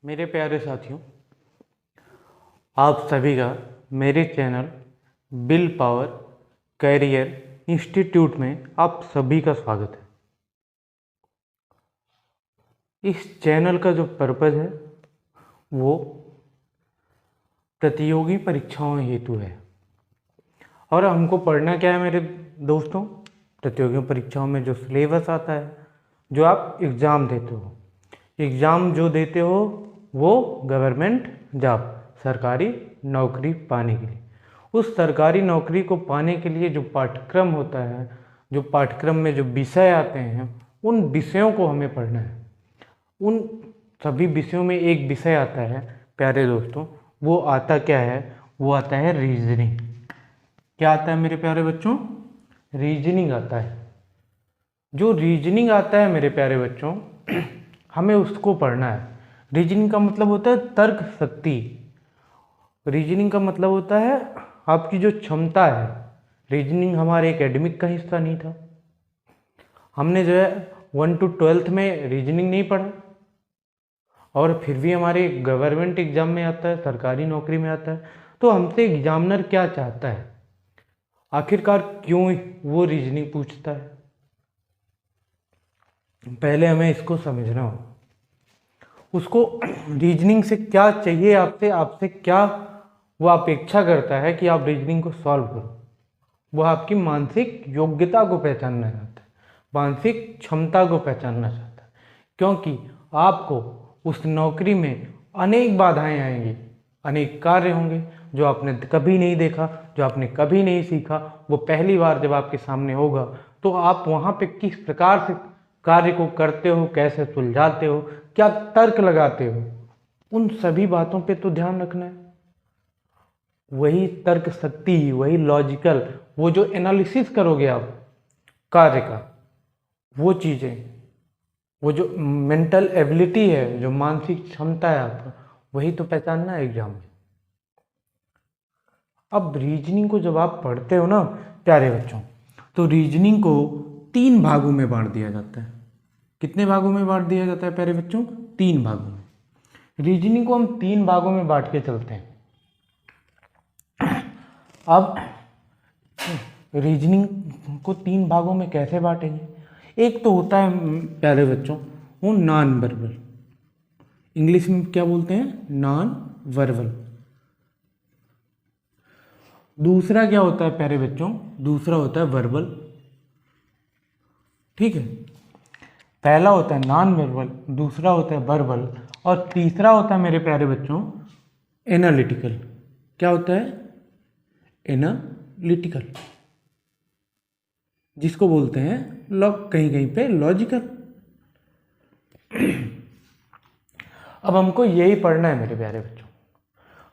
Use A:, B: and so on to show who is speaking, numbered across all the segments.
A: मेरे प्यारे साथियों, आप सभी का मेरे channel Will Power Career Institute में आप सभी का स्वागत है। इस चैनल का जो पर्पज़ है वो प्रतियोगी परीक्षाओं हेतु है। और हमको पढ़ना क्या है मेरे दोस्तों? प्रतियोगी परीक्षाओं में जो सिलेबस आता है, जो आप एग्ज़ाम देते हो, एग्ज़ाम जो देते हो वो गवर्नमेंट जॉब, सरकारी नौकरी पाने के लिए, उस सरकारी नौकरी को पाने के लिए जो पाठ्यक्रम होता है, जो पाठ्यक्रम में जो विषय आते हैं, उन विषयों को हमें पढ़ना है। उन सभी विषयों में एक विषय आता है प्यारे दोस्तों, वो आता क्या है? वो आता है रीजनिंग। क्या आता है मेरे प्यारे बच्चों? रीजनिंग आता है। जो रीजनिंग आता है मेरे प्यारे बच्चों, हमें उसको पढ़ना है। रीजनिंग का मतलब होता है तर्क शक्ति। रीजनिंग का मतलब होता है आपकी जो क्षमता है। रीजनिंग हमारे एकेडमिक का हिस्सा नहीं था। हमने जो है 1 to 12th में रीजनिंग नहीं पढ़ा, और फिर भी हमारे गवर्नमेंट एग्जाम में आता है, सरकारी नौकरी में आता है। तो हमसे एग्जामिनर क्या चाहता है, आखिरकार क्यों वो रीजनिंग पूछता है? पहले हमें इसको समझना हो। उसको रीजनिंग से क्या चाहिए आपसे, आपसे क्या वो अपेक्षा करता है कि आप रीजनिंग को सॉल्व करो। वो आपकी मानसिक योग्यता को पहचानना चाहता है, मानसिक क्षमता को पहचानना चाहता है। क्योंकि आपको उस नौकरी में अनेक बाधाएं आएंगी, अनेक कार्य होंगे जो आपने कभी नहीं देखा, जो आपने कभी नहीं सीखा। वो पहली बार जब आपके सामने होगा तो आप वहाँ पे किस प्रकार से कार्य को करते हो, कैसे सुलझाते हो, क्या तर्क लगाते हो, उन सभी बातों पे तो ध्यान रखना है। वही तर्क शक्ति, वही लॉजिकल, वो जो एनालिसिस करोगे आप कार्य का, वो चीज़ें, वो जो मेंटल एबिलिटी है, जो मानसिक क्षमता है आपका, वही तो पहचानना है एग्जाम में। अब रीजनिंग को जब आप पढ़ते हो ना प्यारे बच्चों, तो रीजनिंग को 3 भागों में बांट दिया जाता है। कितने भागों में बांट दिया जाता है प्यारे बच्चों? 3 भागों में। रीजनिंग को हम 3 भागों में बांट के चलते हैं। अब रीजनिंग को 3 भागों में कैसे बांटेंगे? एक तो होता है प्यारे बच्चों वो नॉन वर्बल, इंग्लिश में क्या बोलते हैं? Non verbal. दूसरा क्या होता है प्यारे बच्चों? दूसरा होता है वर्बल। ठीक है, पहला होता है नॉन वर्बल, दूसरा होता है वर्बल, और तीसरा होता है मेरे प्यारे बच्चों एनालिटिकल। क्या होता है? एनालिटिकल, जिसको बोलते हैं कहीं कहीं पे लॉजिकल। अब हमको यही पढ़ना है मेरे प्यारे बच्चों।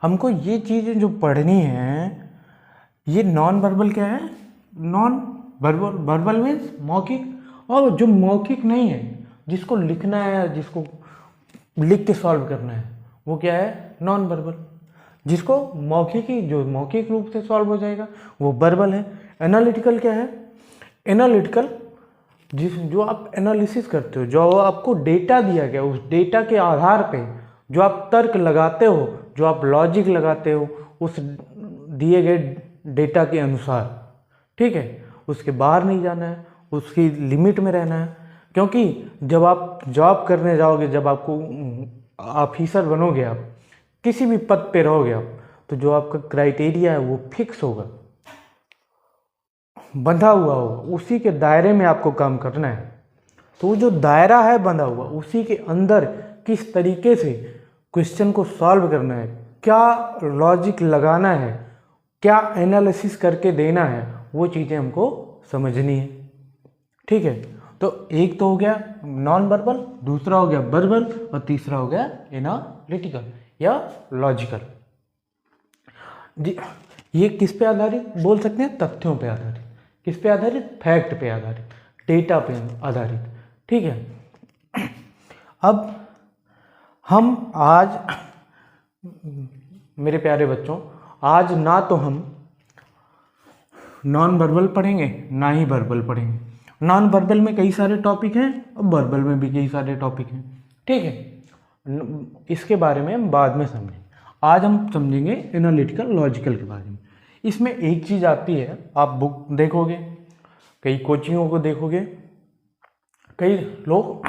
A: हमको ये चीज़ें जो पढ़नी है, ये नॉन वर्बल क्या है? नॉन वर्बल, वर्बल मीन्स मौखिक, और जो मौखिक नहीं है, जिसको लिखना है, जिसको लिख के सॉल्व करना है, वो क्या है? Non verbal. जिसको मौखिक ही, जो मौखिक रूप से सॉल्व हो जाएगा, वो वर्बल है। एनालिटिकल क्या है? एनालिटिकल जो आप एनालिसिस करते हो, जो आपको डेटा दिया गया, उस डेटा के आधार पे जो आप तर्क लगाते हो, जो आप लॉजिक लगाते हो उस दिए गए डेटा के अनुसार। ठीक है, उसके बाहर नहीं जाना है, उसकी लिमिट में रहना है। क्योंकि जब आप जॉब करने जाओगे, जब आपको ऑफिसर बनोगे, आप किसी भी पद पे रहोगे आप, तो जो आपका क्राइटेरिया है वो फिक्स होगा, बंधा हुआ होगा, उसी के दायरे में आपको काम करना है। तो जो दायरा है बंधा हुआ, उसी के अंदर किस तरीके से क्वेश्चन को सॉल्व करना है, क्या लॉजिक लगाना है, क्या एनालिसिस करके देना है, वो चीज़ें हमको समझनी है। ठीक है, तो एक तो हो गया नॉन वर्बल, दूसरा हो गया वर्बल, और तीसरा हो गया एनालिटिकल या लॉजिकल। ये किस पे आधारित बोल सकते हैं? तथ्यों पे आधारित। किस पे आधारित? फैक्ट पे आधारित, डेटा पे आधारित। ठीक है, अब हम आज मेरे प्यारे बच्चों, आज ना तो हम नॉन वर्बल पढ़ेंगे, ना ही वर्बल पढ़ेंगे। नॉन वर्बल में कई सारे टॉपिक हैं और वर्बल में भी कई सारे टॉपिक हैं। ठीक है, इसके बारे में हम बाद में समझेंगे। आज हम समझेंगे एनालिटिकल लॉजिकल के बारे में। इसमें एक चीज़ आती है, आप बुक देखोगे, कई कोचिंगों को देखोगे, कई लोग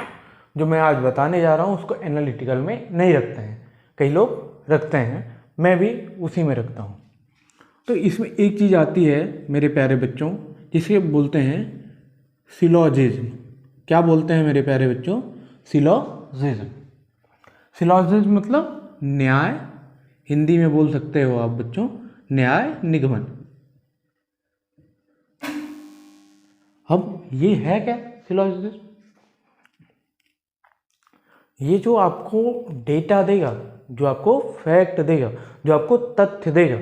A: जो मैं आज बताने जा रहा हूँ उसको एनालिटिकल में नहीं रखते हैं, कई लोग रखते हैं, मैं भी उसी में रखता हूँ। तो इसमें एक चीज़ आती है मेरे प्यारे बच्चों, जिसे बोलते हैं सिलॉजिज्म। क्या बोलते हैं मेरे प्यारे बच्चों? सिलॉजिज्म। सिलॉजिज्म मतलब न्याय, हिंदी में बोल सकते हो आप बच्चों न्याय निगमन। अब ये है क्या सिलॉजिज्म? ये जो आपको डेटा देगा, जो आपको फैक्ट देगा, जो आपको तथ्य देगा,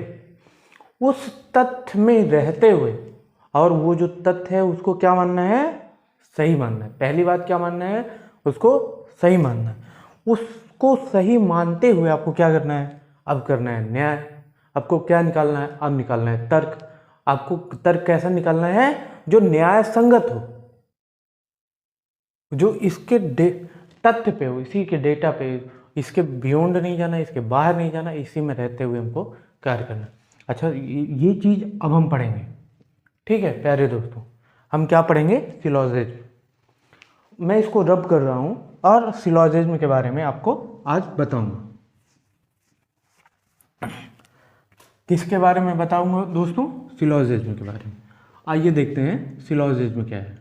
A: उस तथ्य में रहते हुए, और वो जो तथ्य है उसको क्या मानना है? सही मानना है। पहली बात क्या मानना है? उसको सही मानना है। उसको सही मानते हुए आपको क्या करना है? अब करना है न्याय। आपको क्या निकालना है? अब निकालना है तर्क। आपको तर्क कैसा निकालना है? जो न्याय संगत हो, जो इसके तथ्य पे हो, इसी के डेटा पे, इसके बियॉन्ड नहीं जाना, इसके बाहर नहीं जाना, इसी में रहते हुए हमको कार्य करना। अच्छा, ये चीज़ अब हम पढ़ेंगे, ठीक है प्यारे दोस्तों। हम क्या पढ़ेंगे? सिलॉजिज्म। मैं इसको रब कर रहा हूँ और सिलॉजिज्म के बारे में आपको आज बताऊंगा। किसके बारे में बताऊंगा दोस्तों? सिलॉजिज्म के बारे में। आइए देखते हैं सिलॉजिज्म क्या है।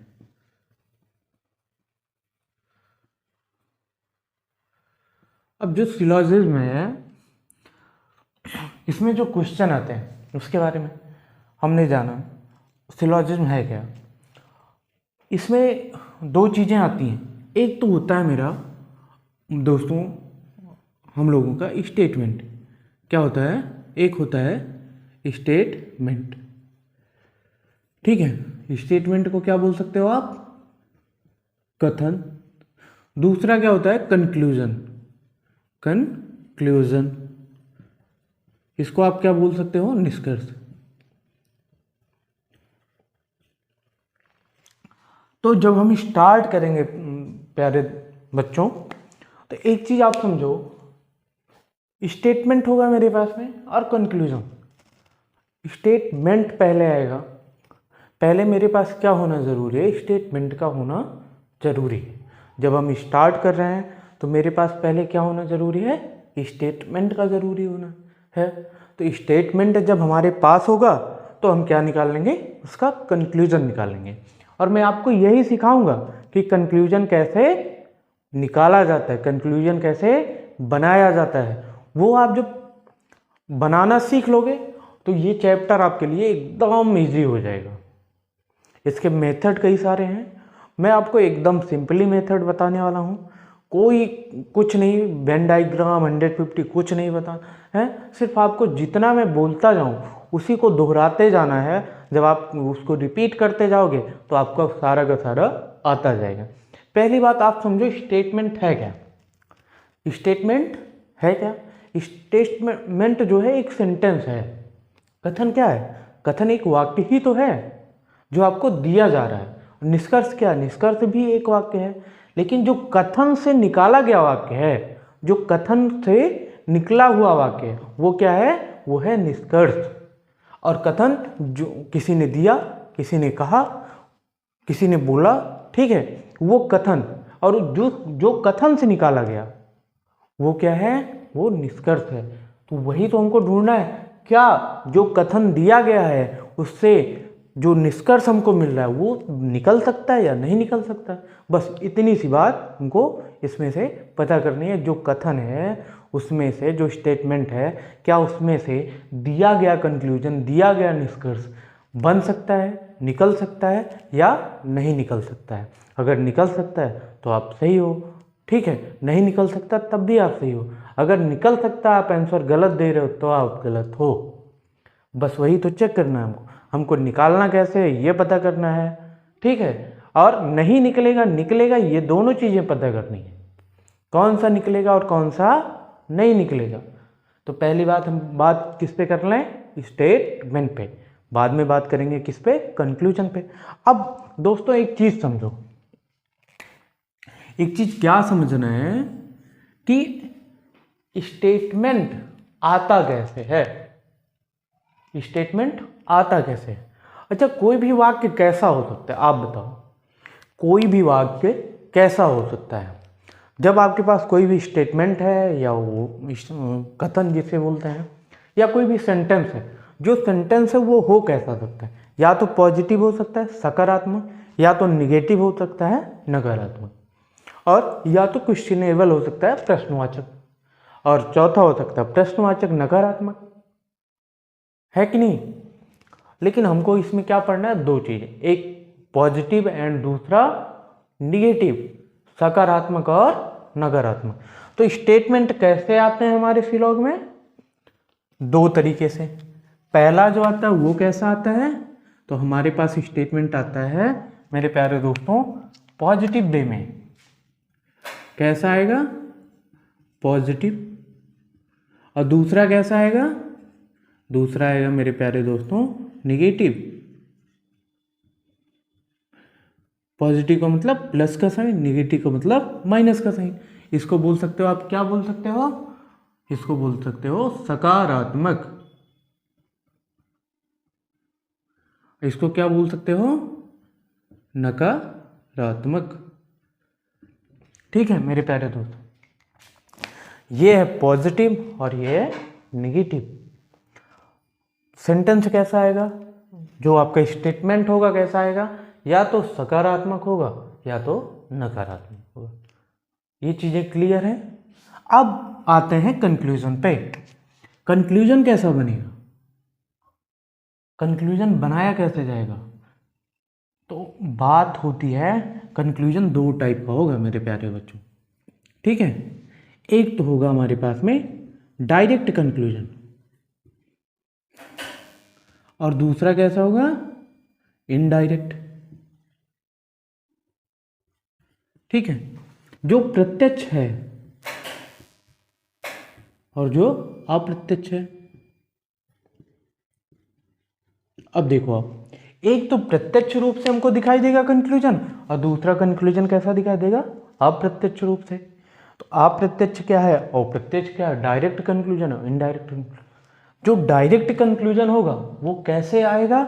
A: अब जो सिलॉजिज्म है, इसमें जो क्वेश्चन आते हैं उसके बारे में हमने जाना। सिलॉजिज्म है क्या? इसमें दो चीज़ें आती हैं। एक तो होता है मेरा दोस्तों हम लोगों का स्टेटमेंट। क्या होता है? एक होता है स्टेटमेंट, ठीक है। स्टेटमेंट को क्या बोल सकते हो आप? कथन। दूसरा क्या होता है? कंक्लूजन। कंक्लूजन, इसको आप क्या बोल सकते हो? निष्कर्ष। तो जब हम स्टार्ट करेंगे प्यारे बच्चों, तो एक चीज आप समझो, स्टेटमेंट होगा मेरे पास में और कंक्लूजन। स्टेटमेंट पहले आएगा, पहले मेरे पास क्या होना जरूरी है? स्टेटमेंट का होना जरूरी है। जब हम स्टार्ट कर रहे हैं तो मेरे पास पहले क्या होना जरूरी है? स्टेटमेंट का जरूरी होना है। तो स्टेटमेंट जब हमारे पास होगा तो हम क्या निकाल लेंगे? उसका कंक्लूजन निकालेंगे। और मैं आपको यही सिखाऊंगा कि कंक्लूजन कैसे निकाला जाता है, कंक्लूजन कैसे बनाया जाता है। वो आप जब बनाना सीख लोगे तो ये चैप्टर आपके लिए एकदम इजी हो जाएगा। इसके मेथड कई सारे हैं, मैं आपको एकदम सिंपली मेथड बताने वाला हूँ। कोई कुछ नहीं, वेन डायग्राम 150 कुछ नहीं बता है, सिर्फ आपको जितना मैं बोलता जाऊँ उसी को दोहराते जाना है। जब आप उसको रिपीट करते जाओगे तो आपका सारा का सारा आता जाएगा। पहली बात आप समझो, स्टेटमेंट है क्या? स्टेटमेंट है क्या? स्टेटमेंट जो है एक सेंटेंस है। कथन क्या है? कथन एक वाक्य ही तो है जो आपको दिया जा रहा है। निष्कर्ष क्या? निष्कर्ष भी एक वाक्य है, लेकिन जो कथन से निकाला गया वाक्य है, जो कथन से निकला हुआ वाक्य है, वो क्या है? वो है निष्कर्ष। और कथन जो किसी ने दिया, किसी ने कहा, किसी ने बोला, ठीक है, वो कथन। और जो कथन से निकाला गया वो क्या है? वो निष्कर्ष है। तो वही तो हमको ढूंढना है, क्या जो कथन दिया गया है उससे जो निष्कर्ष हमको मिल रहा है वो निकल सकता है या नहीं निकल सकता है। बस इतनी सी बात हमको इसमें से पता करनी है। जो कथन है उसमें से, जो स्टेटमेंट है, क्या उसमें से दिया गया कंक्लूजन, दिया गया निष्कर्ष बन सकता है, निकल सकता है या नहीं निकल सकता है। अगर निकल सकता है तो आप सही हो, ठीक है, नहीं निकल सकता तब भी आप सही हो। अगर निकल सकता है, आप आंसर गलत दे रहे हो तो आप गलत हो। बस वही तो चेक करना है हमको। हमको निकालना कैसे है ये पता करना है, ठीक है। और नहीं निकलेगा, निकलेगा, ये दोनों चीज़ें पता करनी है, कौन सा निकलेगा और कौन सा नहीं निकलेगा। तो पहली बात हम बात किस पे कर लें? स्टेटमेंट पे। बाद में बात करेंगे किस पे? कंक्लूजन पे। अब दोस्तों एक चीज़ समझो, एक चीज़ क्या समझना है कि स्टेटमेंट आता कैसे है, स्टेटमेंट आता कैसे है। अच्छा, कोई भी वाक्य कैसा हो सकता है, आप बताओ, कोई भी वाक्य कैसा हो सकता है। जब आपके पास कोई भी स्टेटमेंट है या वो कथन जिसे बोलते हैं, या कोई भी सेंटेंस है, जो सेंटेंस है वो हो कैसा सकता है, या तो पॉजिटिव हो सकता है सकारात्मक, या तो निगेटिव हो सकता है नकारात्मक, और या तो क्वेश्चनेबल हो सकता है प्रश्नवाचक, और चौथा हो सकता है प्रश्नवाचक नकारात्मक, है कि नहीं। लेकिन हमको इसमें क्या पढ़ना है, दो चीज़ें, एक पॉजिटिव एंड दूसरा निगेटिव, सकारात्मक और नकारात्मक। तो स्टेटमेंट कैसे आते हैं हमारे सिलॉग में, दो तरीके से। पहला जो आता है वो कैसा आता है, तो हमारे पास स्टेटमेंट आता है मेरे प्यारे दोस्तों पॉजिटिव वे में। कैसा आएगा, पॉजिटिव। और दूसरा कैसा आएगा, दूसरा आएगा मेरे प्यारे दोस्तों निगेटिव। पॉजिटिव का मतलब प्लस का साइन, निगेटिव का मतलब माइनस का साइन। इसको बोल सकते हो आप, क्या बोल सकते हो, इसको बोल सकते हो सकारात्मक, इसको क्या बोल सकते हो, नकारात्मक। ठीक है मेरे प्यारे दोस्तों, ये है पॉजिटिव और ये है निगेटिव। सेंटेंस कैसा आएगा, जो आपका स्टेटमेंट होगा कैसा आएगा, या तो सकारात्मक होगा या तो नकारात्मक होगा। ये चीज़ें क्लियर है। अब आते हैं कंक्लूजन पे। कंक्लूजन कैसा बनेगा, कंक्लूजन बनाया कैसे जाएगा, तो बात होती है कंक्लूजन दो टाइप का होगा मेरे प्यारे बच्चों। ठीक है, एक तो होगा हमारे पास में डायरेक्ट कंक्लूजन, और दूसरा कैसा होगा, इनडायरेक्ट। ठीक है, जो प्रत्यक्ष है और जो अप्रत्यक्ष है। अब देखो आप, एक तो प्रत्यक्ष रूप से हमको दिखाई देगा कंक्लूजन, और दूसरा कंक्लूजन कैसा दिखाई देगा, अप्रत्यक्ष रूप से। तो अप्रत्यक्ष क्या है और प्रत्यक्ष क्या है, डायरेक्ट कंक्लूजन और इनडायरेक्ट कंक्लूजन। जो डायरेक्ट कंक्लूजन होगा वो कैसे आएगा,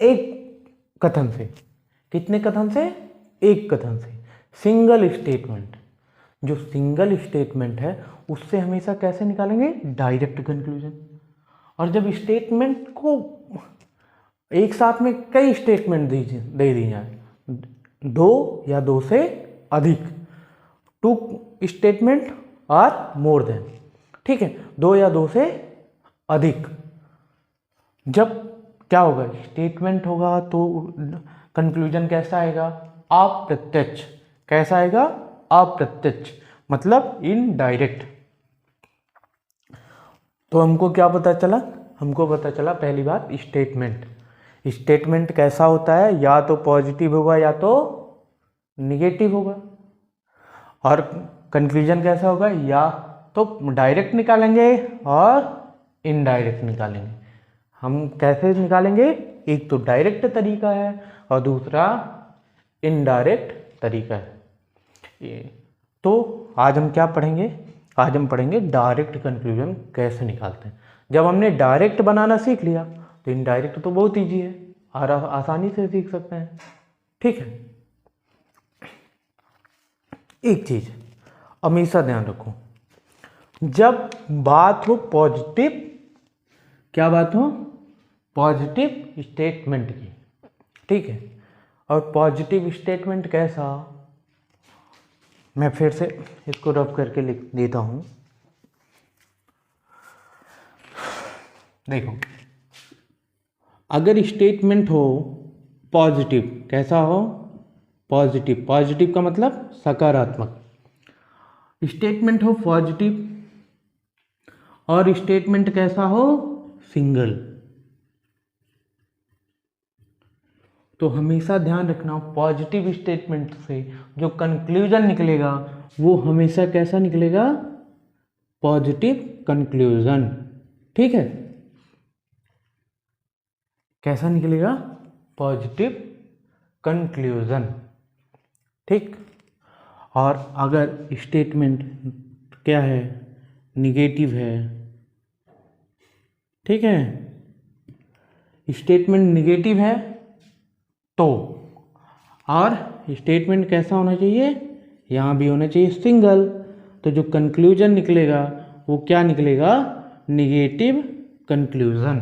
A: एक कथन से। कितने कथन से, एक कथन से, सिंगल स्टेटमेंट। जो सिंगल स्टेटमेंट है उससे हमेशा कैसे निकालेंगे, डायरेक्ट कंक्लूजन। और जब स्टेटमेंट को एक साथ में कई स्टेटमेंट दे दी जाए, दो या दो से अधिक, टू स्टेटमेंट और मोर देन, ठीक है, दो या दो से अधिक, जब क्या होगा, स्टेटमेंट होगा तो कंक्लूजन कैसा आएगा, अप्रत्यक्ष। कैसा आएगा, अप्रत्यक्ष, मतलब इनडायरेक्ट। तो हमको क्या पता चला, हमको पता चला पहली बात स्टेटमेंट। स्टेटमेंट कैसा होता है, या तो पॉजिटिव होगा या तो निगेटिव होगा। और कंक्लूजन कैसा होगा, या तो डायरेक्ट निकालेंगे और इनडायरेक्ट निकालेंगे। हम कैसे निकालेंगे, एक तो डायरेक्ट तरीका है और दूसरा इनडायरेक्ट तरीका है। तो आज हम क्या पढ़ेंगे, आज हम पढ़ेंगे डायरेक्ट कंक्लूजन कैसे निकालते हैं। जब हमने डायरेक्ट बनाना सीख लिया तो इनडायरेक्ट तो बहुत ईजी है और आसानी से सीख सकते हैं। ठीक है, एक चीज हमेशा ध्यान रखो, जब बात हो पॉजिटिव, क्या बात हो, पॉजिटिव स्टेटमेंट की, ठीक है, और पॉजिटिव स्टेटमेंट कैसा, मैं फिर से इसको रफ करके लिख देता हूं। देखो, अगर स्टेटमेंट हो पॉजिटिव, कैसा हो, पॉजिटिव, पॉजिटिव का मतलब सकारात्मक। स्टेटमेंट हो पॉजिटिव और स्टेटमेंट कैसा हो, सिंगल, तो हमेशा ध्यान रखना पॉजिटिव स्टेटमेंट से जो कंक्लूजन निकलेगा वो हमेशा कैसा निकलेगा, पॉजिटिव कंक्लूजन। ठीक है, कैसा निकलेगा, पॉजिटिव कंक्लूजन। ठीक, और अगर स्टेटमेंट क्या है, निगेटिव है। ठीक है, स्टेटमेंट निगेटिव है तो, और स्टेटमेंट कैसा होना चाहिए, यहाँ भी होना चाहिए सिंगल। तो जो कंक्लूजन निकलेगा वो क्या निकलेगा, निगेटिव कंक्लूजन,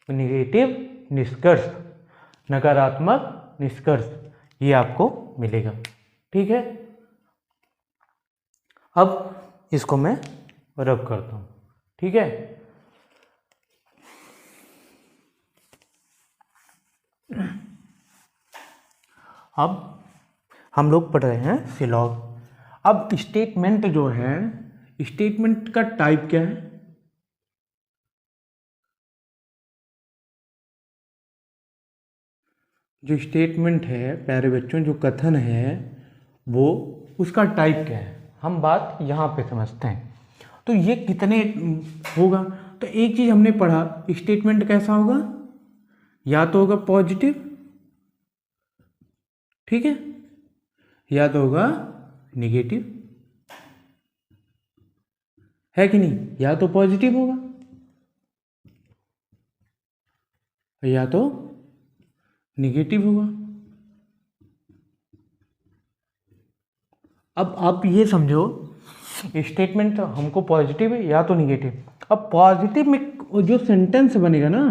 A: निगेटिव निष्कर्ष, नकारात्मक निष्कर्ष, ये आपको मिलेगा। ठीक है, अब इसको मैं रब करता हूँ। ठीक है, अब हम लोग पढ़ रहे हैं सिलॉग। अब स्टेटमेंट जो है, स्टेटमेंट का टाइप क्या है, जो स्टेटमेंट है प्यारे बच्चों, जो कथन है वो, उसका टाइप क्या है, हम बात यहाँ पे समझते हैं। तो ये कितने होगा, तो एक चीज़ हमने पढ़ा, स्टेटमेंट कैसा होगा, या तो होगा पॉजिटिव, ठीक है, या तो होगा निगेटिव, है कि नहीं, या तो पॉजिटिव होगा या तो निगेटिव होगा। अब आप ये समझो, स्टेटमेंट हमको पॉजिटिव है या तो निगेटिव। अब पॉजिटिव में जो सेंटेंस बनेगा ना,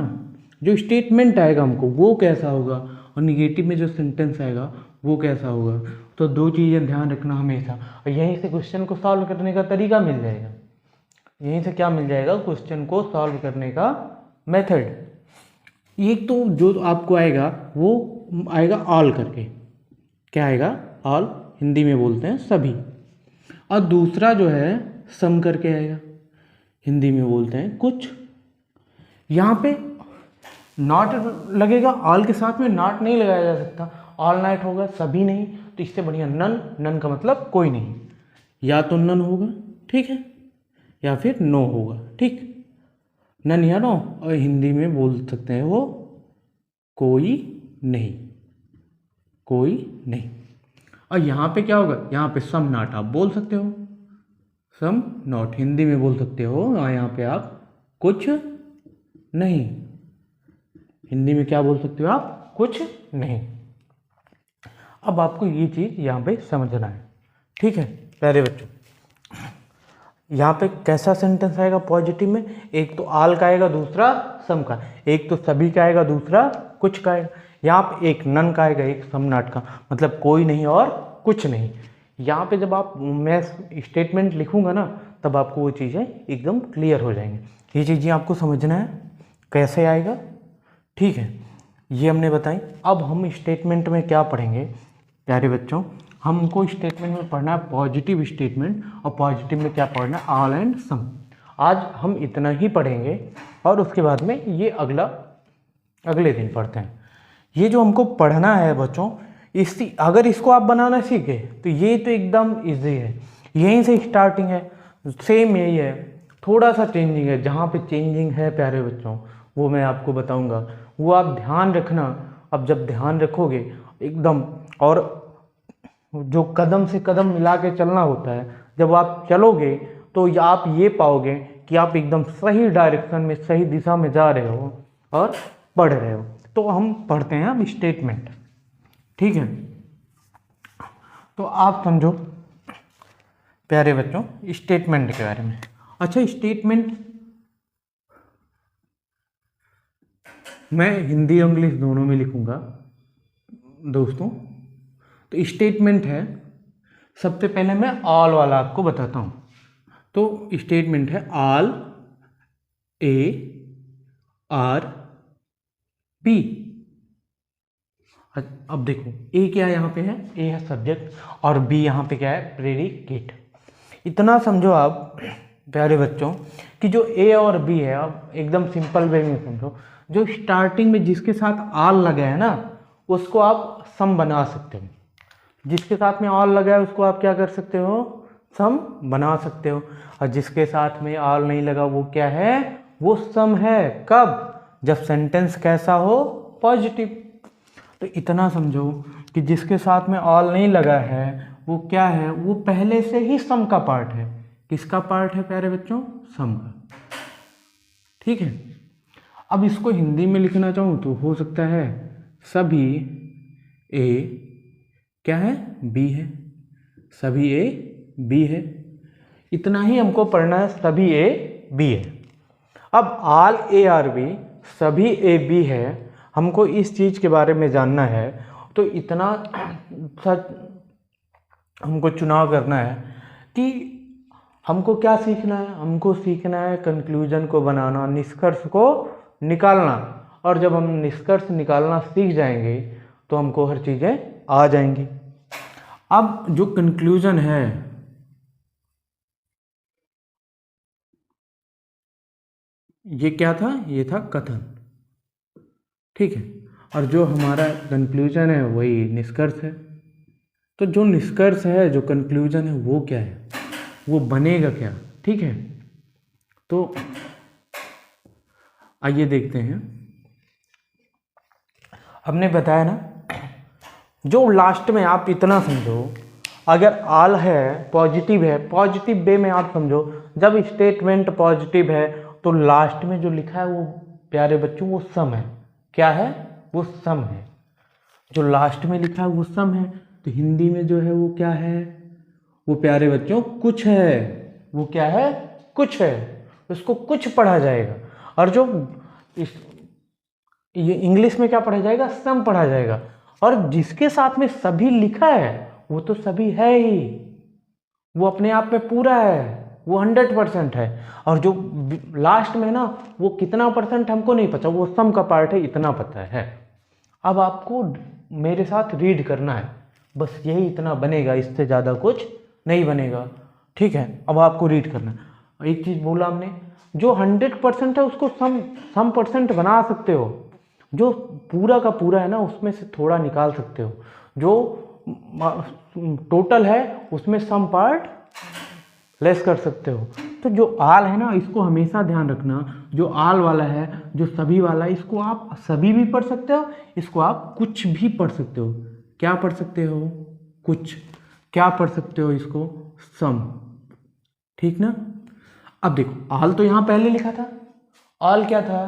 A: जो स्टेटमेंट आएगा हमको वो कैसा होगा, और निगेटिव में जो सेंटेंस आएगा वो कैसा होगा। तो दो चीज़ें ध्यान रखना हमेशा, और यहीं से क्वेश्चन को सॉल्व करने का तरीका मिल जाएगा। यहीं से क्या मिल जाएगा, क्वेश्चन को सॉल्व करने का मेथड। एक तो जो आपको आएगा वो आएगा ऑल करके, क्या आएगा, ऑल, हिंदी में बोलते हैं सभी। और दूसरा जो है सम करके आएगा, हिंदी में बोलते हैं कुछ। यहाँ पे नॉट लगेगा, ऑल के साथ में नॉट नहीं लगाया जा सकता, ऑल नाइट होगा, सभी नहीं, तो इससे बढ़िया नन, नन का मतलब कोई नहीं, या तो नन होगा, ठीक है, या फिर नो होगा, ठीक, नन या नो। और हिंदी में बोल सकते हैं वो कोई नहीं, कोई नहीं। और यहाँ पे क्या होगा, यहाँ पे सम नॉट आप बोल सकते हो, सम नॉट हिंदी में बोल सकते हो, और यहाँ पे आप कुछ नहीं, हिंदी में क्या बोल सकते हो आप, कुछ नहीं। अब आपको ये चीज़ यहाँ पे समझना है, ठीक है प्यारे बच्चों। यहाँ पे कैसा सेंटेंस आएगा पॉजिटिव में, एक तो ऑल का आएगा, दूसरा सम का, एक तो सभी का आएगा, दूसरा कुछ का आएगा। यहाँ पे एक नन का आएगा, एक सम नॉट का, मतलब कोई नहीं और कुछ नहीं। यहाँ पे जब आप, मैं स्टेटमेंट लिखूंगा ना, तब आपको वो चीज़ें एकदम क्लियर हो जाएंगी। ये चीज़ें आपको समझना है कैसे आएगा, ठीक है, ये हमने बताई। अब हम स्टेटमेंट में क्या पढ़ेंगे प्यारे बच्चों, हमको स्टेटमेंट में पढ़ना है पॉजिटिव स्टेटमेंट, और पॉजिटिव में क्या पढ़ना है, ऑल एंड सम। आज हम इतना ही पढ़ेंगे, और उसके बाद में ये अगले दिन पढ़ते हैं। ये जो हमको पढ़ना है बच्चों, अगर इसको आप बनाना सीखे तो ये तो एकदम इजी है, यहीं से स्टार्टिंग है, सेम यही है, थोड़ा सा चेंजिंग है। जहाँ पे चेंजिंग है प्यारे बच्चों वो मैं आपको बताऊंगा, वो आप ध्यान रखना। अब जब ध्यान रखोगे एकदम, और जो कदम से कदम मिला के चलना होता है, जब आप चलोगे तो आप ये पाओगे कि आप एकदम सही डायरेक्शन में, सही दिशा में जा रहे हो और पढ़ रहे हो। तो हम पढ़ते हैं अब स्टेटमेंट, ठीक है। तो आप समझो प्यारे बच्चों स्टेटमेंट के बारे में। अच्छा, स्टेटमेंट मैं हिंदी और इंग्लिश दोनों में लिखूंगा दोस्तों। तो स्टेटमेंट है, सबसे पहले मैं ऑल वाला आपको बताता हूँ। तो स्टेटमेंट है ऑल, ए आर बी। अब देखो ए क्या यहाँ पे है, ए है सब्जेक्ट, और बी यहाँ पे क्या है, प्रेडिकेट। इतना समझो आप प्यारे बच्चों कि जो ए और बी है, अब एकदम सिंपल वे में समझो, जो स्टार्टिंग में जिसके साथ आल लगा है ना, उसको आप सम बना सकते हो। जिसके साथ में ऑल लगा है उसको आप क्या कर सकते हो, सम बना सकते हो। और जिसके साथ में ऑल नहीं लगा वो क्या है, वो सम है। कब, जब सेंटेंस कैसा हो, पॉजिटिव। तो इतना समझो कि जिसके साथ में ऑल नहीं लगा है वो क्या है, वो पहले से ही सम का पार्ट है। किसका पार्ट है प्यारे बच्चों? सम का। ठीक है, अब इसको हिंदी में लिखना चाहूँ तो हो सकता है सभी ए क्या है? बी है। सभी ए बी है, इतना ही हमको पढ़ना है। सभी ए बी है। अब ऑल ए आर बी, सभी ए बी है, हमको इस चीज़ के बारे में जानना है। तो इतना सच हमको चुनाव करना है कि हमको क्या सीखना है। हमको सीखना है कंक्लूजन को बनाना, निष्कर्ष को निकालना। और जब हम निष्कर्ष निकालना सीख जाएंगे तो हमको हर चीज़ें आ जाएंगी। अब जो कंक्लूजन है, ये क्या था? ये था कथन। ठीक है, और जो हमारा कंक्लूजन है वही निष्कर्ष है। तो जो निष्कर्ष है, जो कंक्लूजन है, वो क्या है? वो बनेगा क्या? ठीक है, तो आइए देखते हैं। हमने बताया ना, जो लास्ट में आप इतना समझो, अगर ऑल है, पॉजिटिव है, पॉजिटिव वे में आप समझो, जब स्टेटमेंट पॉजिटिव है तो लास्ट में जो लिखा है वो प्यारे बच्चों वो सम है। क्या है? वो सम है। जो लास्ट में लिखा है वो सम है। तो हिंदी में जो है वो क्या है? वो प्यारे बच्चों कुछ है। वो क्या है? कुछ है। उसको कुछ पढ़ा जाएगा। और जो ये इंग्लिश में क्या पढ़ा जाएगा? सम पढ़ा जाएगा। और जिसके साथ में सभी लिखा है वो तो सभी है ही, वो अपने आप में पूरा है, वो 100% है। और जो लास्ट में ना, वो कितना परसेंट हमको नहीं पता, वो सम का पार्ट है, इतना पता है। अब आपको मेरे साथ रीड करना है, बस यही इतना बनेगा, इससे ज़्यादा कुछ नहीं बनेगा। ठीक है, अब आपको रीड करना है। एक चीज़ बोला हमने, जो 100% है उसको सम परसेंट बना सकते हो। जो पूरा का पूरा है ना, उसमें से थोड़ा निकाल सकते हो। जो टोटल है उसमें सम पार्ट लेस कर सकते हो। तो जो आल है ना, इसको हमेशा ध्यान रखना। जो आल वाला है, जो सभी वाला है, इसको आप सभी भी पढ़ सकते हो, इसको आप कुछ भी पढ़ सकते हो। क्या पढ़ सकते हो? कुछ। क्या पढ़ सकते हो? इसको सम। ठीक ना? अब देखो, आल तो यहां पहले लिखा था। आल क्या था?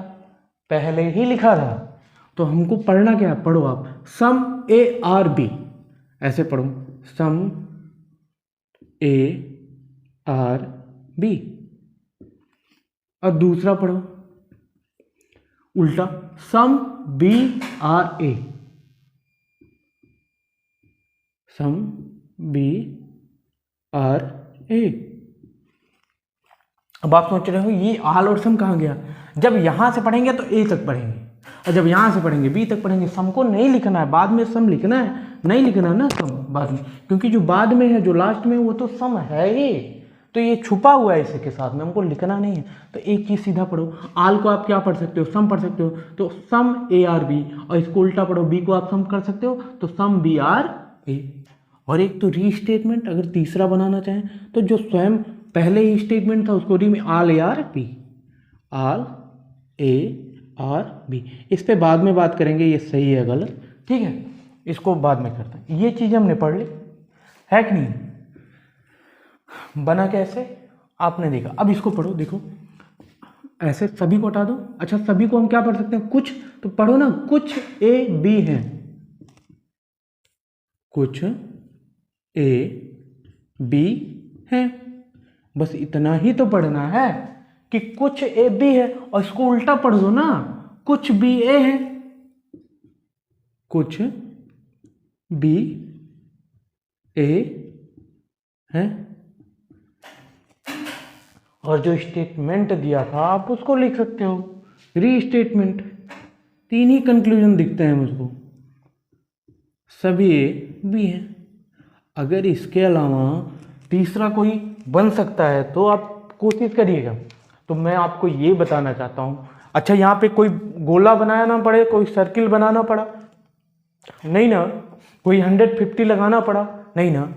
A: पहले ही लिखा था। तो हमको पढ़ना क्या है? पढ़ो आप, सम ए आर बी। ऐसे पढ़ो, सम ए आर बी। और दूसरा पढ़ो उल्टा, सम बी आर ए। सम बी आर ए। अब आप सोच रहे हो ये आल और सम कहाँ गया? जब यहां से पढ़ेंगे तो ए तक पढ़ेंगे, और जब यहां से पढ़ेंगे बी तक पढ़ेंगे। सम को नहीं लिखना है, बाद में सम लिखना है। नहीं लिखना है ना सम बाद में, क्योंकि जो बाद में है, जो लास्ट में है, वो तो सम है ही। तो ये छुपा हुआ है इसी के साथ में, हमको लिखना नहीं है। तो एक चीज सीधा पढ़ो, आल को आप क्या पढ़ सकते हो? सम पढ़ सकते हो, तो सम ए आर बी। और इसको उल्टा पढ़ो, बी को आप सम कर सकते हो, तो सम बी आर ए। और एक तो री स्टेटमेंट, अगर तीसरा बनाना चाहें तो जो स्वयं पहले ही स्टेटमेंट था उसको री में आल ए आर बी। आल ए आर बी। इस पे बाद में बात करेंगे, ये सही है गलत। ठीक है, इसको बाद में करते हैं। ये चीज़ हमने पढ़ ली है कि नहीं? बना कैसे आपने देखा। अब इसको पढ़ो, देखो ऐसे सभी को हटा दो। अच्छा, सभी को हम क्या पढ़ सकते हैं? कुछ। तो पढ़ो ना, कुछ ए बी है। कुछ ए बी है। बस इतना ही तो पढ़ना है कि कुछ ए बी है। और इसको उल्टा पढ़ दो ना, कुछ बी ए है, कुछ बी ए है। और जो स्टेटमेंट दिया था आप उसको लिख सकते हो, री स्टेटमेंट। तीन ही कंक्लूजन दिखते हैं मुझको, सभी ए बी है। अगर इसके अलावा तीसरा कोई बन सकता है तो आप कोशिश करिएगा। तो मैं आपको ये बताना चाहता हूँ। अच्छा, यहाँ पे कोई गोला बनाना ना पड़े, कोई सर्किल बनाना पड़ा नहीं ना, कोई 150 लगाना पड़ा नहीं ना।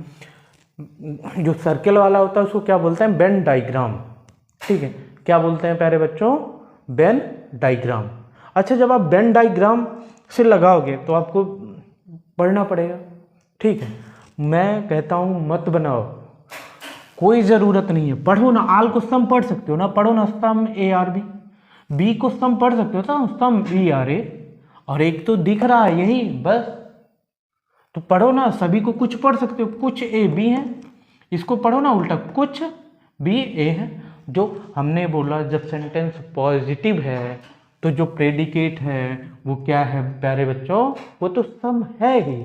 A: जो सर्किल वाला होता है उसको क्या बोलते हैं? Venn diagram. ठीक है, क्या बोलते हैं प्यारे बच्चों? Venn diagram. अच्छा, जब आप वेन डायग्राम से लगाओगे तो आपको पढ़ना पड़ेगा। ठीक है, मैं कहता हूँ मत बनाओ, कोई ज़रूरत नहीं है। पढ़ो ना, आल को सम पढ़ सकते हो ना, पढ़ो ना सम ए आर बी, बी को सम पढ़ सकते हो ना, सम ई आर ए, और एक तो दिख रहा है यही बस, तो पढ़ो ना, सभी को कुछ पढ़ सकते हो, कुछ ए बी है, इसको पढ़ो ना उल्टा, कुछ बी ए है। जो हमने बोला जब सेंटेंस पॉजिटिव है तो जो प्रेडिकेट है वो क्या है प्यारे बच्चों, वो तो सम है ही,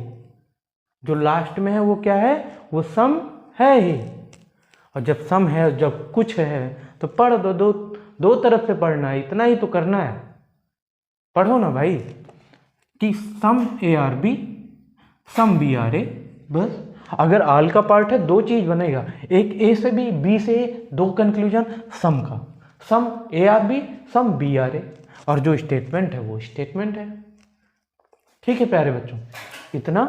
A: जो लास्ट में है वो क्या है, वो सम है ही। और जब सम है, जब कुछ है, तो पढ़ दो, दो तरफ से पढ़ना है, इतना ही तो करना है। पढ़ो ना भाई कि सम A are B, some B are A, बस। अगर आल का पार्ट है दो चीज बनेगा, एक ए से बी से ए, दो कंक्लूजन सम का, some A are B, some B are A, और जो स्टेटमेंट है वो स्टेटमेंट है। ठीक है प्यारे बच्चों, इतना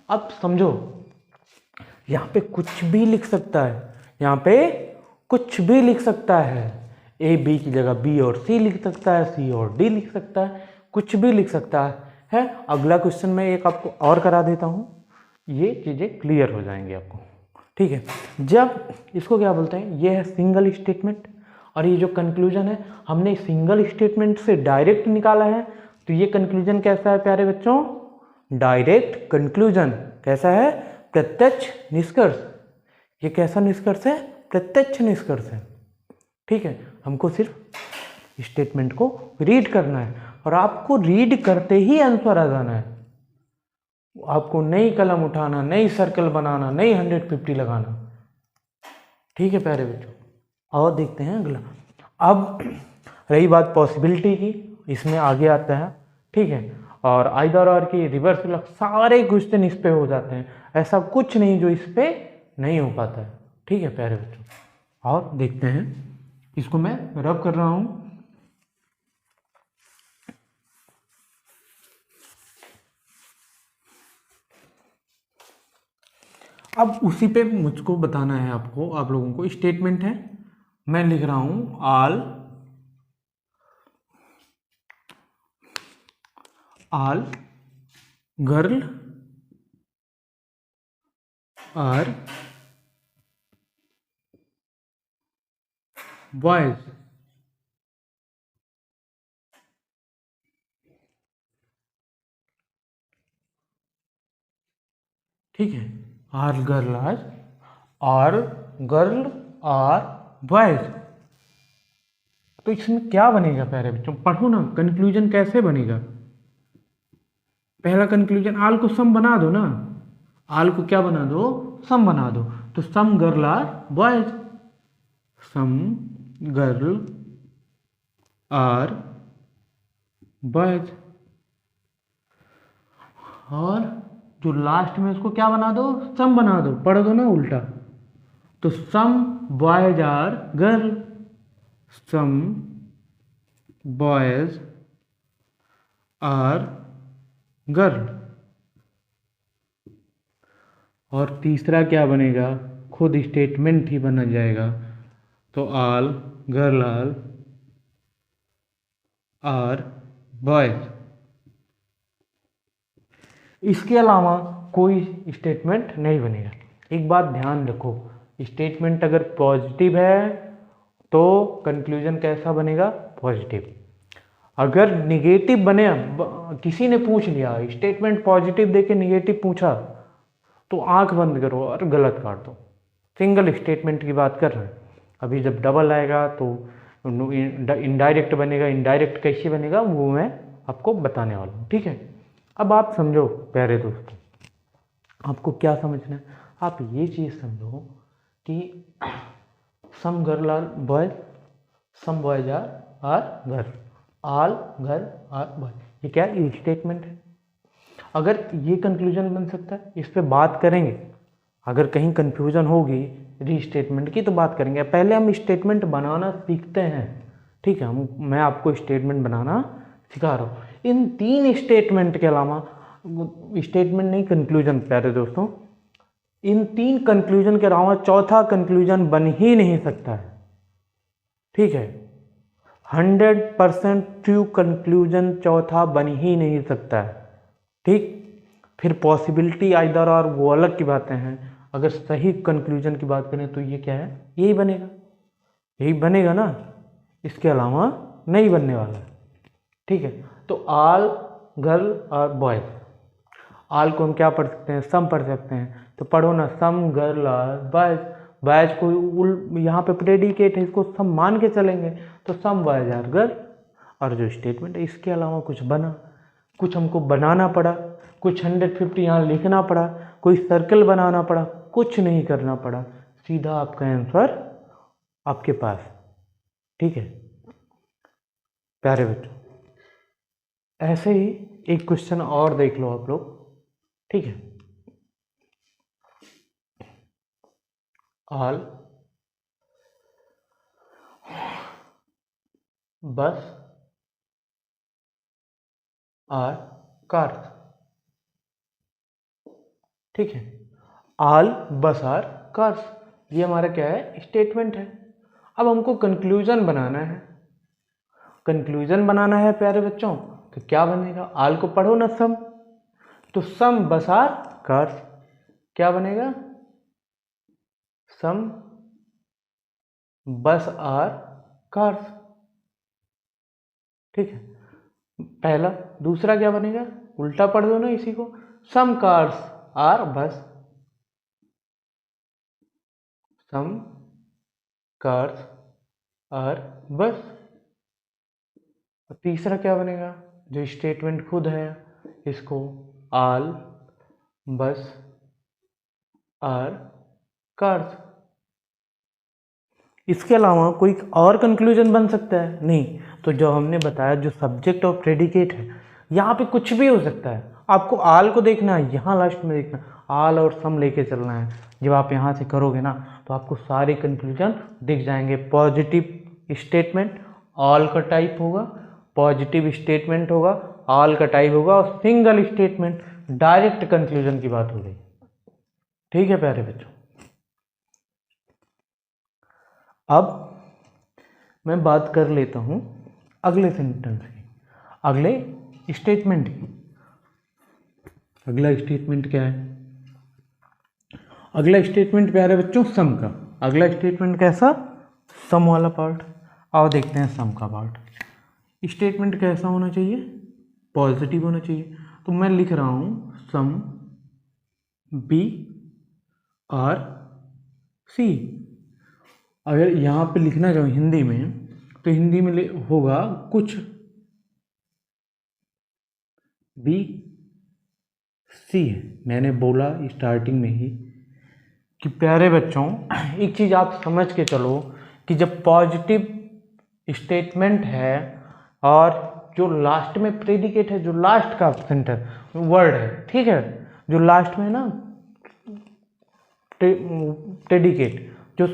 A: अब समझो। यहाँ पे कुछ भी लिख सकता है, यहाँ पे कुछ भी लिख सकता है, ए बी की जगह बी और सी लिख सकता है, सी और डी लिख सकता है, कुछ भी लिख सकता है। अगला क्वेश्चन में एक आपको और करा देता हूँ, ये चीज़ें क्लियर हो जाएंगी आपको। ठीक है, जब इसको क्या बोलते हैं, ये है सिंगल स्टेटमेंट, और ये जो कंक्लूजन है हमने सिंगल स्टेटमेंट से डायरेक्ट निकाला है, तो ये कंक्लूजन कैसा है प्यारे बच्चों, डायरेक्ट कंक्लूजन। कैसा है, प्रत्यक्ष निष्कर्ष। ये कैसा निष्कर्ष है, प्रत्यक्ष निष्कर्ष है। ठीक है, हमको सिर्फ स्टेटमेंट को रीड करना है, और आपको रीड करते ही आंसर आ जाना है। आपको नई कलम उठाना, नई सर्कल बनाना, नई 150 लगाना। ठीक है प्यारे बच्चों, और देखते हैं अगला। अब रही बात पॉसिबिलिटी की, इसमें आगे आता है। ठीक है, और आइदर और की रिवर्स लग, सारे क्वेश्चन इस पे हो जाते हैं, ऐसा कुछ नहीं जो इस पे नहीं हो पाता है। ठीक है प्यारे बच्चों, और देखते हैं, इसको मैं रब कर रहा हूँ। अब उसी पे मुझको बताना है आपको, आप लोगों को। स्टेटमेंट है, मैं लिख रहा हूं आल गर्ल आर बॉयज। ठीक है, आर गर्ल आर बॉयज। तो इसमें क्या बनेगा प्यारे बच्चों, पढ़ो ना, कंक्लूजन कैसे बनेगा। पहला कंक्लूजन, आल को सम बना दो ना, आल को क्या बना दो, सम बना दो। तो some girl are boys, some girl are boys. और जो लास्ट में उसको क्या बना दो, सम बना दो, पढ़ दो ना उल्टा। तो some boys are girl, some boys are girl. और तीसरा क्या बनेगा, खुद स्टेटमेंट ही बना जाएगा। तो आल गर्ल आर बॉयज। इसके अलावा कोई स्टेटमेंट नहीं बनेगा। एक बात ध्यान रखो, स्टेटमेंट अगर पॉजिटिव है तो कंक्लूजन कैसा बनेगा, पॉजिटिव। अगर निगेटिव बने, किसी ने पूछ लिया स्टेटमेंट पॉजिटिव देके निगेटिव पूछा, तो आंख बंद करो और गलत काट दो। सिंगल स्टेटमेंट की बात कर रहे हैं। अभी जब डबल आएगा तो इनडायरेक्ट बनेगा, इनडायरेक्ट कैसे बनेगा वो मैं आपको बताने वाला हूँ। ठीक है, अब आप समझो प्यारे दोस्तों, आपको क्या समझना है, आप ये चीज़ समझो कि some girl are boys, some boys are girl, all girl are boys. ये क्या है, स्टेटमेंट है। अगर ये कंक्लूजन बन सकता है, इस पे बात करेंगे। अगर कहीं कंफ्यूजन होगी रीस्टेटमेंट की तो बात करेंगे। पहले हम स्टेटमेंट बनाना सीखते हैं। ठीक है, मैं आपको स्टेटमेंट बनाना सिखा रहा हूँ। इन 3 स्टेटमेंट के अलावा, स्टेटमेंट नहीं कंक्लूजन प्यारे दोस्तों, इन 3 कंक्लूजन के अलावा चौथा कंक्लूजन बन ही नहीं सकता है। ठीक है, 100% ट्रू कंक्लूजन चौथा बन ही नहीं सकता है। ठीक, फिर पॉसिबिलिटी आइदर और वो अलग की बातें हैं। अगर सही कंक्लूजन की बात करें तो ये क्या है, यही बनेगा, यही बनेगा ना, इसके अलावा नहीं बनने वाला है। ठीक है, तो ऑल गर्ल और बॉयज, ऑल को हम क्या पढ़ सकते हैं, सम पढ़ सकते हैं, तो पढ़ो ना, सम गर्ल और बॉयज। बॉयज को यहाँ पे प्रेडिकेट है, इसको सम मान के चलेंगे, तो सम बॉयज आर गर्ल। और जो स्टेटमेंट है, इसके अलावा कुछ बना, कुछ हमको बनाना पड़ा, कुछ 150 यहाँ लिखना पड़ा, कोई सर्कल बनाना पड़ा, कुछ नहीं करना पड़ा, सीधा आपका आंसर आपके पास। ठीक है प्यारे बच्चों, ऐसे ही एक क्वेश्चन और देख लो आप लोग। ठीक है, ऑल बस आर कार्स। ठीक है, ऑल बस आर कार्स, ये हमारा क्या है, स्टेटमेंट है। अब हमको कंक्लूजन बनाना है, कंक्लूजन बनाना है प्यारे बच्चों, तो क्या बनेगा, ऑल को पढ़ो ना, सम, तो सम बस आर कार्स, क्या बनेगा, सम बस आर कार्स। ठीक है, पहला। दूसरा क्या बनेगा, उल्टा पढ़ दो ना इसी को, सम कार्स आर बस, सम कार्स आर बस। तीसरा क्या बनेगा, जो स्टेटमेंट खुद है, इसको ऑल बस आर कार्स। इसके अलावा कोई और कंक्लूजन बन सकता है नहीं, तो जो हमने बताया, जो सब्जेक्ट और प्रेडिकेट है, यहाँ पे कुछ भी हो सकता है। आपको आल को देखना है, यहाँ लास्ट में देखना, आल और सम लेके चलना है। जब आप यहाँ से करोगे ना, तो आपको सारे कंक्लूजन दिख जाएंगे। पॉजिटिव स्टेटमेंट ऑल का टाइप होगा, पॉजिटिव स्टेटमेंट होगा ऑल का टाइप होगा, और सिंगल स्टेटमेंट डायरेक्ट कंक्लूजन की बात हो गई। ठीक है प्यारे बच्चों, अब मैं बात कर लेता हूं अगले सेंटेंस की, अगले स्टेटमेंट की। अगला स्टेटमेंट क्या है, अगला स्टेटमेंट प्यारे बच्चों सम का। अगला स्टेटमेंट कैसा, सम वाला पार्ट। आओ देखते हैं सम का पार्ट। स्टेटमेंट कैसा होना चाहिए, पॉजिटिव होना चाहिए। तो मैं लिख रहा हूं सम बी आर सी। अगर यहाँ पे लिखना चाहो हिंदी में, तो हिंदी में होगा कुछ बी सी है। मैंने बोला स्टार्टिंग में ही कि प्यारे बच्चों, एक चीज़ आप समझ के चलो कि जब पॉजिटिव स्टेटमेंट है और जो लास्ट में प्रेडिकेट है, जो लास्ट का सेंटर वर्ड है, ठीक है, जो लास्ट में ना प्रेडिकेट जो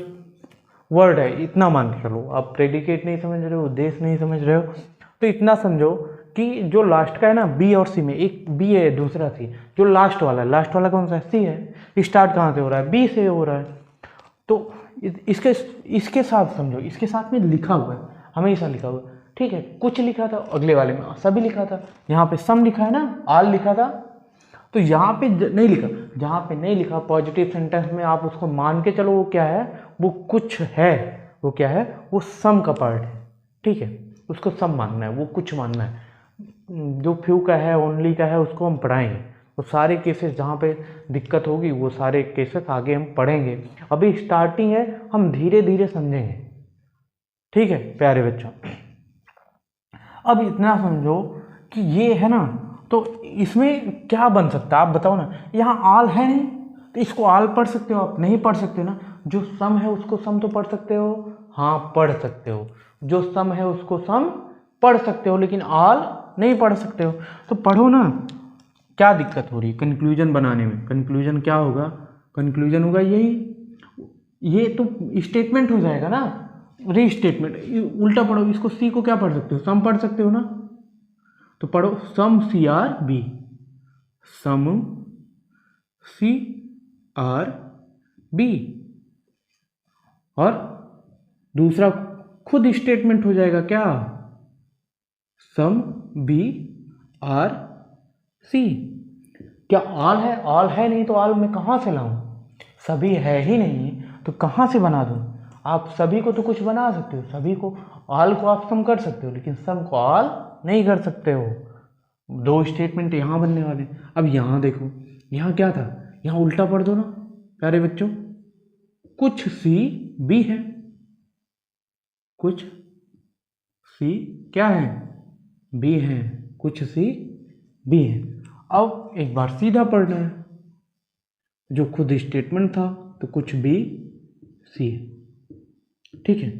A: वर्ड है, इतना मान के चलो। आप प्रेडिकेट नहीं समझ रहे हो, उद्देश्य नहीं समझ रहे हो, तो इतना समझो कि जो लास्ट का है ना, बी और सी में, एक बी है दूसरा सी, जो लास्ट वाला है, लास्ट वाला कौन सा है, सी है। स्टार्ट कहाँ से हो रहा है, बी से हो रहा है। तो इसके साथ समझो, इसके साथ में लिखा हुआ है, हमेशा लिखा हुआ है। ठीक है, कुछ लिखा था, अगले वाले में सभी लिखा था। यहाँ पे सम लिखा है ना, आल लिखा था, तो यहाँ पे नहीं लिखा। जहाँ पे नहीं लिखा पॉजिटिव सेंटेंस में, आप उसको मान के चलो वो क्या है, वो कुछ है। वो क्या है, वो सम का पार्ट है। ठीक है, उसको सम मानना है, वो कुछ मानना है। जो फ्यू का है, ओनली का है, उसको हम पढ़ाएंगे। वो सारे केसेस जहाँ पे दिक्कत होगी, वो सारे केसेस आगे हम पढ़ेंगे। अभी स्टार्टिंग है, हम धीरे धीरे समझेंगे। ठीक है प्यारे बच्चों, अब इतना समझो कि ये है ना, तो इसमें क्या बन सकता है आप बताओ ना। यहाँ आल है नहीं, तो इसको आल पढ़ सकते हो आप, नहीं पढ़ सकते ना। जो सम है उसको सम तो पढ़ सकते हो, हाँ पढ़ सकते हो। जो सम है उसको सम पढ़ सकते हो, लेकिन आल नहीं पढ़ सकते हो। तो पढ़ो ना, क्या दिक्कत हो रही है कंक्लूजन बनाने में। कंक्लूजन क्या होगा, कंक्लूजन होगा यही, ये तो स्टेटमेंट हो जाएगा ना, री स्टेटमेंट। उल्टा पढ़ो, इसको सी को क्या पढ़ सकते हो, सम पढ़ सकते हो ना। तो पढ़ो सम सी आर बी, सम सी आर बी। और दूसरा खुद स्टेटमेंट हो जाएगा क्या, सम बी आर सी। क्या ऑल है, ऑल है नहीं, तो ऑल मैं कहाँ से लाऊं। सभी है ही नहीं तो कहाँ से बना दूँ? आप सभी को तो कुछ बना सकते हो, सभी को, ऑल को आप सम कर सकते हो, लेकिन सम को ऑल नहीं कर सकते हो। दो स्टेटमेंट यहाँ बनने वाले। अब यहाँ देखो, यहाँ क्या था, यहाँ उल्टा पढ़ दो ना प्यारे बच्चों। कुछ सी बी है, कुछ सी क्या है, बी है, कुछ सी बी है। अब एक बार सीधा पढ़ना है, जो खुद स्टेटमेंट था तो कुछ बी सी है, ठीक है।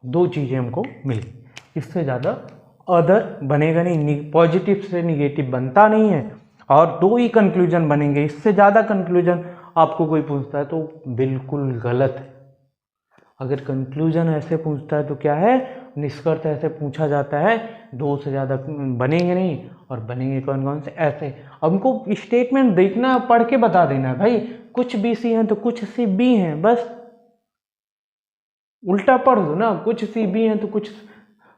A: दो चीज़ें हमको मिली, इससे ज़्यादा अदर बनेगा नहीं, पॉजिटिव से निगेटिव बनता नहीं है, और दो ही कंक्लूजन बनेंगे। इससे ज़्यादा कंक्लूजन आपको कोई पूछता है तो बिल्कुल गलत है। अगर कंक्लूजन ऐसे पूछता है तो क्या है, निष्कर्ष ऐसे पूछा जाता है, दो से ज़्यादा बनेंगे नहीं, और बनेंगे कौन कौन से, ऐसे। हमको स्टेटमेंट देखना है, पढ़ के बता देना है भाई, कुछ बी सी हैं तो कुछ सी बी हैं, बस उल्टा पढ़ दो ना, कुछ सी बी हैं तो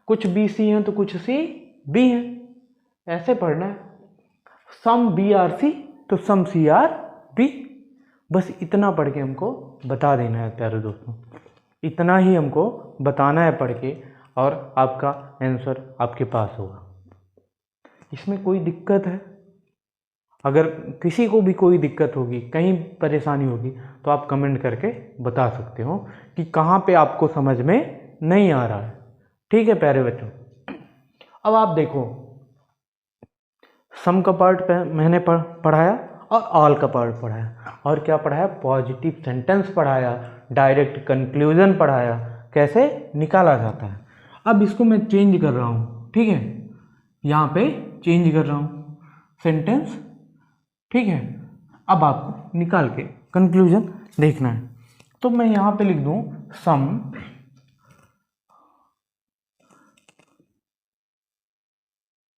A: कुछ बी सी हैं तो कुछ सी बी हैं, ऐसे पढ़ना है। सम बी आर सी तो सम सी आर बी, बस इतना पढ़ के हमको बता देना है प्यारे दोस्तों, इतना ही हमको बताना है पढ़ के, और आपका आंसर आपके पास होगा। इसमें कोई दिक्कत है? अगर किसी को भी कोई दिक्कत होगी, कहीं परेशानी होगी, तो आप कमेंट करके बता सकते हो कि कहाँ पे आपको समझ में नहीं आ रहा है, ठीक है प्यारे बच्चों। अब आप देखो, सम का पार्ट मैंने पढ़ाया और ऑल का पार्ट पढ़ाया, और क्या पढ़ाया, पॉजिटिव सेंटेंस पढ़ाया, डायरेक्ट कंक्लूजन पढ़ाया, कैसे निकाला जाता है। अब इसको मैं चेंज कर रहा हूँ, ठीक है, यहाँ पे चेंज कर रहा हूँ सेंटेंस, ठीक है। अब आपको निकाल के कंक्लूजन देखना है, तो मैं यहाँ पे लिख दूँ some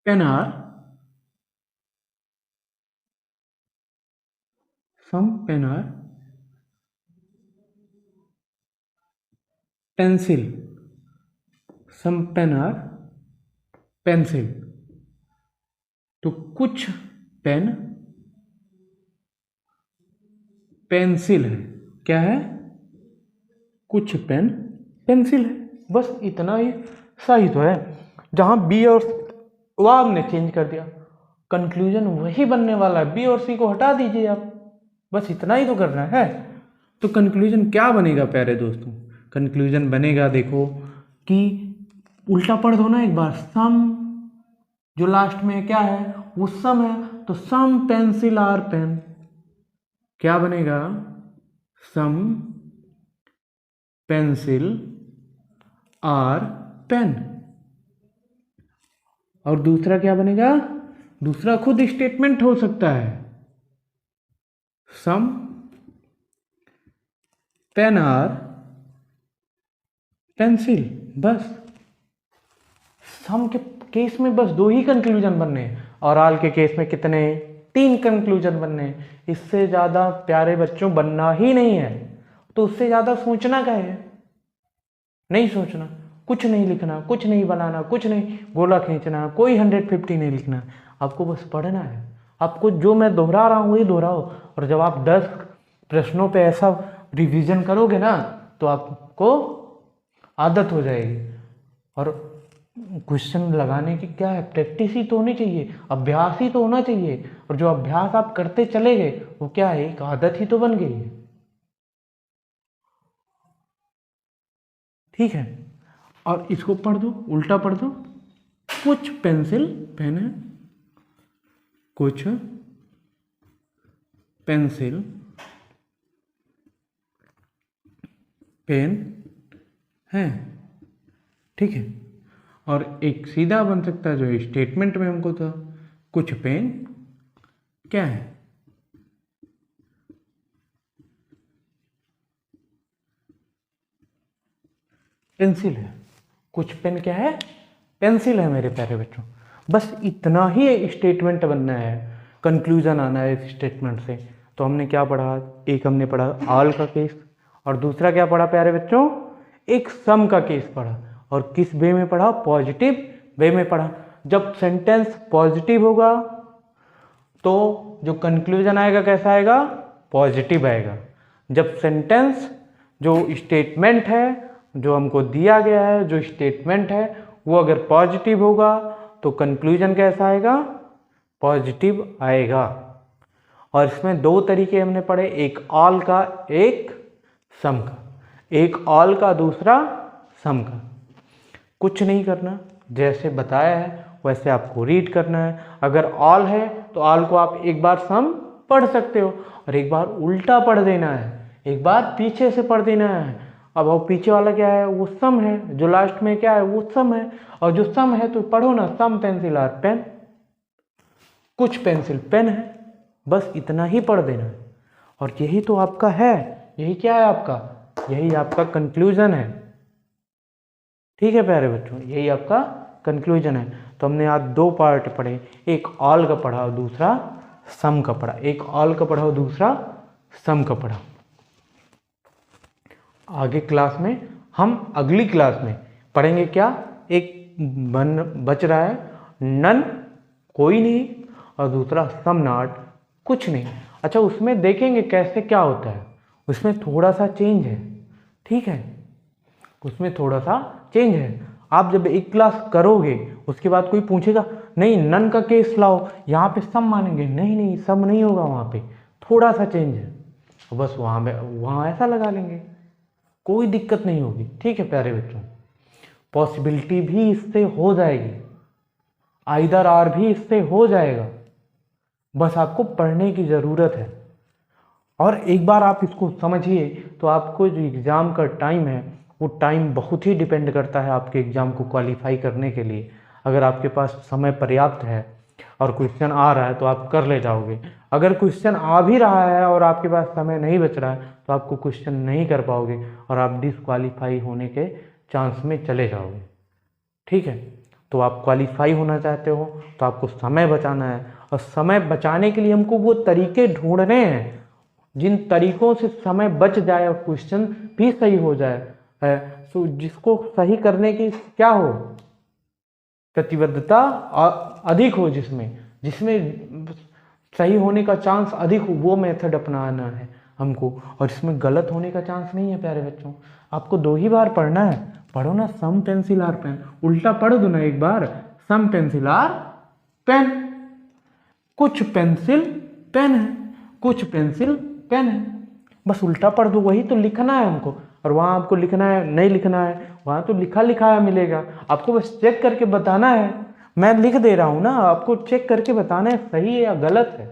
A: pen are, some pen are pencil, some pen are pencil, तो कुछ पेन पेंसिल है, क्या है, कुछ पेन पेंसिल है, बस इतना ही सही तो है। जहाँ बी और वह हमने चेंज कर दिया, कंक्लूजन वही बनने वाला है, बी और सी को हटा दीजिए आप, बस इतना ही तो करना है। तो कंक्लूजन क्या बनेगा प्यारे दोस्तों, कंक्लूजन बनेगा, देखो कि उल्टा पढ़ दो ना एक बार, सम जो लास्ट में क्या है वो सम है, तो सम पेंसिल आर पेन, क्या बनेगा, सम पेंसिल आर पेन। और दूसरा क्या बनेगा, दूसरा खुद स्टेटमेंट हो सकता है, सम पेन आर पेंसिल, बस सम के केस में बस दो ही कंक्लूजन बनने हैं, और ऑल के केस में कितने, तीन कंक्लूजन बनने हैं। इससे ज़्यादा प्यारे बच्चों बनना ही नहीं है, तो उससे ज़्यादा सोचना क्या है, नहीं सोचना, कुछ नहीं लिखना, कुछ नहीं बनाना, कुछ नहीं गोला खींचना, कोई 150 नहीं लिखना, आपको बस पढ़ना है। आपको जो मैं दोहरा रहा हूँ वही दोहराओ, और जब आप 10 प्रश्नों पे ऐसा रिवीजन करोगे ना तो आपको आदत हो जाएगी। और क्वेश्चन लगाने की क्या है, प्रैक्टिस ही तो होनी चाहिए, अभ्यास ही तो होना चाहिए, और जो अभ्यास आप करते चले गए वो क्या है, एक आदत ही तो बन गई है, ठीक है। और इसको पढ़ दो, उल्टा पढ़ दो, कुछ पेंसिल पेन है, कुछ पेंसिल पेन है, ठीक है। और एक सीधा बन सकता है जो स्टेटमेंट में हमको था, कुछ पेन क्या है, पेंसिल है, कुछ पेन क्या है, पेंसिल है मेरे प्यारे बच्चों। बस इतना ही स्टेटमेंट बनना है, कंक्लूजन आना है इस स्टेटमेंट से। तो हमने क्या पढ़ा, एक हमने पढ़ा ऑल का केस, और दूसरा क्या पढ़ा प्यारे बच्चों, एक सम का केस पढ़ा। और किस वे में पढ़ा, पॉजिटिव वे में पढ़ा। जब सेंटेंस पॉजिटिव होगा तो जो कंक्लूजन आएगा कैसा आएगा, पॉजिटिव आएगा। जब सेंटेंस जो स्टेटमेंट है जो हमको दिया गया है, जो स्टेटमेंट है वो अगर पॉजिटिव होगा तो कंक्लूजन कैसा आएगा? पॉजिटिव आएगा। और इसमें दो तरीके हमने पढ़े, एक ऑल का, एक सम का। एक ऑल का, दूसरा सम का। कुछ नहीं करना, जैसे बताया है वैसे आपको रीड करना है। अगर ऑल है तो ऑल को आप एक बार सम पढ़ सकते हो और एक बार उल्टा पढ़ देना है, एक बार पीछे से पढ़ देना है। अब वो पीछे वाला क्या है? वो सम है। जो लास्ट में क्या है? वो सम है। और जो सम है तो पढ़ो ना, सम पेंसिल आर पेन, कुछ पेंसिल पेन है, बस इतना ही पढ़ देना है। और यही तो आपका है, यही क्या है आपका? यही आपका कंक्लूजन है। ठीक है प्यारे बच्चों, यही आपका कंक्लूजन है। तो हमने आज दो पार्ट पढ़े, एक ऑल का पढ़ा और दूसरा सम का पढ़ा। एक ऑल का पढ़ा और दूसरा सम का पढ़ा। आगे क्लास में हम अगली क्लास में पढ़ेंगे क्या? एक बच रहा है नन, कोई नहीं, और दूसरा सम नॉट, कुछ नहीं। अच्छा, उसमें देखेंगे कैसे क्या होता है। उसमें थोड़ा सा चेंज है, ठीक है, उसमें थोड़ा सा चेंज है। आप जब एक क्लास करोगे उसके बाद कोई पूछेगा नहीं नन का केस लाओ, यहाँ पे सम मानेंगे, नहीं नहीं सम नहीं होगा, वहाँ पे थोड़ा सा चेंज है, बस वहाँ ऐसा लगा लेंगे, कोई दिक्कत नहीं होगी। ठीक है प्यारे बच्चों, पॉसिबिलिटी भी इससे हो जाएगी, आइदर आर भी इससे हो जाएगा, बस आपको पढ़ने की ज़रूरत है। और एक बार आप इसको समझिए तो आपको जो एग्ज़ाम का टाइम है वो टाइम बहुत ही डिपेंड करता है आपके एग्ज़ाम को क्वालिफाई करने के लिए। अगर आपके पास समय पर्याप्त है और क्वेश्चन आ रहा है तो आप कर ले जाओगे। अगर क्वेश्चन आ भी रहा है और आपके पास समय नहीं बच रहा है तो आपको क्वेश्चन नहीं कर पाओगे और आप डिसक्वालीफाई होने के चांस में चले जाओगे। ठीक है, तो आप क्वालिफाई होना चाहते हो तो आपको समय बचाना है, और समय बचाने के लिए हमको वो तरीके ढूंढने हैं जिन तरीकों से समय बच जाए और क्वेश्चन भी सही हो जाए, तो जिसको सही करने की क्या हो, प्रतिबद्धता अधिक हो, जिसमें सही होने का चांस अधिक हो, वो मेथड अपनाना है हमको। और इसमें गलत होने का चांस नहीं है प्यारे बच्चों। आपको दो ही बार पढ़ना है, पढ़ो ना सम पेंसिल आर पेन, उल्टा पढ़ दो ना एक बार, सम पेंसिल आर पेन, कुछ पेंसिल पेन है, कुछ पेंसिल पेन है, बस उल्टा पढ़ दो, वही तो लिखना है हमको। और वहाँ आपको लिखना है, नहीं लिखना है, वहाँ तो लिखा लिखाया मिलेगा, आपको बस चेक करके बताना है। मैं लिख दे रहा हूँ ना, आपको चेक करके बताना है सही है या गलत है।